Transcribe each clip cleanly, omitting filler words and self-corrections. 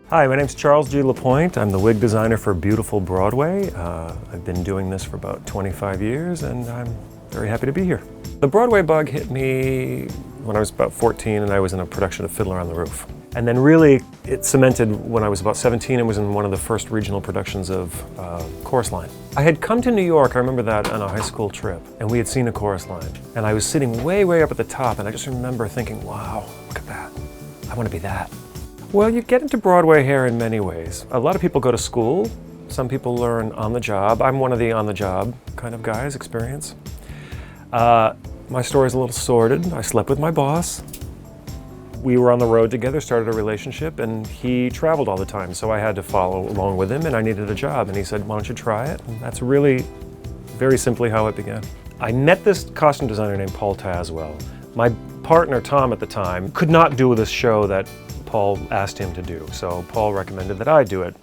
Hi, my name's Charles G. LaPointe. I'm the wig designer for Beautiful Broadway. I've been doing this for about 25 years and I'm very happy to be here. The Broadway bug hit me when I was about 14 and I was in a production of Fiddler on the Roof. And then really it cemented when I was about 17 and was in one of the first regional productions of Chorus Line. I had come to New York, I remember that, on a high school trip, and we had seen a Chorus Line. And I was sitting way, way up at the top and I just remember thinking, wow, look at that. I want to be that. Well, you get into Broadway hair in many ways. A lot of people go to school. Some people learn on the job. I'm one of the on the job kind of guys, experience. My story's a little sordid. I slept with my boss. We were on the road together, started a relationship, and he traveled all the time, so I had to follow along with him, and I needed a job. And he said, why don't you try it? And that's really, very simply how it began. I met this costume designer named Paul Tazwell. My partner, Tom, at the time, could not do this show that Paul asked him to do, so Paul recommended that I do it.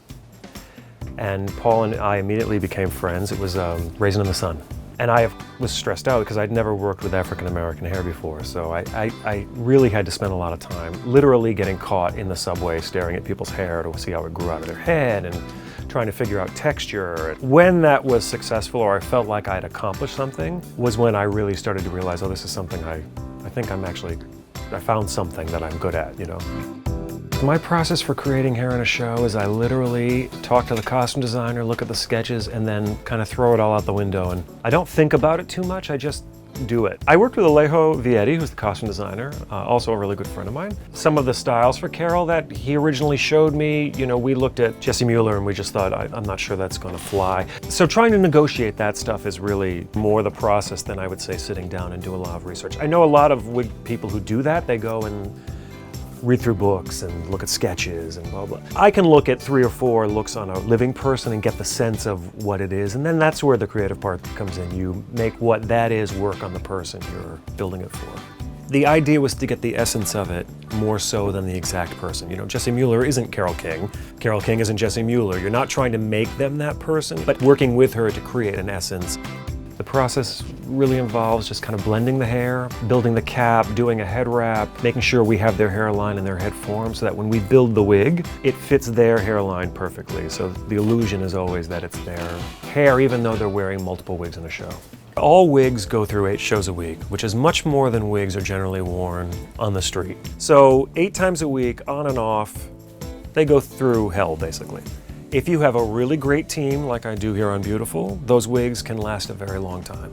And Paul and I immediately became friends. It was Raisin in the Sun. And I was stressed out because I'd never worked with African-American hair before, so I really had to spend a lot of time literally getting caught in the subway staring at people's hair to see how it grew out of their head and trying to figure out texture. When that was successful, or I felt like I'd accomplished something, was when I really started to realize, oh, this is something I think I found something that I'm good at, you know. My process for creating hair in a show is I literally talk to the costume designer, look at the sketches, and then kind of throw it all out the window. And I don't think about it too much, I just do it. I worked with Alejo Vietti, who's the costume designer, also a really good friend of mine. Some of the styles for Carol that he originally showed me, you know, we looked at Jesse Mueller and we just thought, I'm not sure that's going to fly. So trying to negotiate that stuff is really more the process than I would say sitting down and do a lot of research. I know a lot of wig people who do that. They go and read through books and look at sketches and blah, blah. I can look at 3 or 4 looks on a living person and get the sense of what it is, and then that's where the creative part comes in. You make what that is work on the person you're building it for. The idea was to get the essence of it more so than the exact person. You know, Jesse Mueller isn't Carole King. Carole King isn't Jesse Mueller. You're not trying to make them that person, but working with her to create an essence. The process really involves just kind of blending the hair, building the cap, doing a head wrap, making sure we have their hairline and their head form so that when we build the wig, it fits their hairline perfectly. So the illusion is always that it's their hair, even though they're wearing multiple wigs in a show. All wigs go through 8 shows a week, which is much more than wigs are generally worn on the street. So 8 times a week, on and off, they go through hell, basically. If you have a really great team, like I do here on Beautiful, those wigs can last a very long time.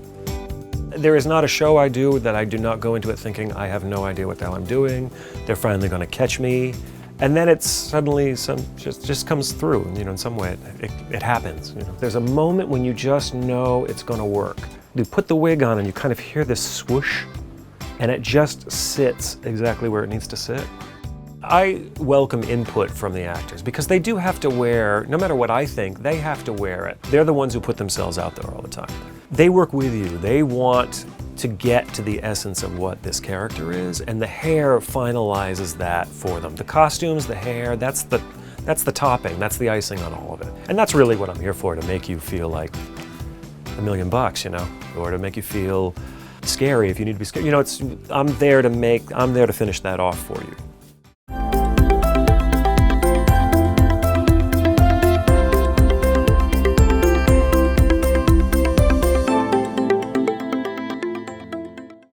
There is not a show I do that I do not go into it thinking I have no idea what the hell I'm doing. They're finally going to catch me. And then it's suddenly just comes through, you know, in some way it happens. You know. There's a moment when you just know it's going to work. You put the wig on and you kind of hear this swoosh, and it just sits exactly where it needs to sit. I welcome input from the actors because they do have to wear, no matter what I think, they have to wear it. They're the ones who put themselves out there all the time. They work with you. They want to get to the essence of what this character is, and the hair finalizes that for them. The costumes, the hair, that's the topping, that's the icing on all of it. And that's really what I'm here for, to make you feel like $1 million, you know, or to make you feel scary if you need to be scared. You know, I'm there to finish that off for you.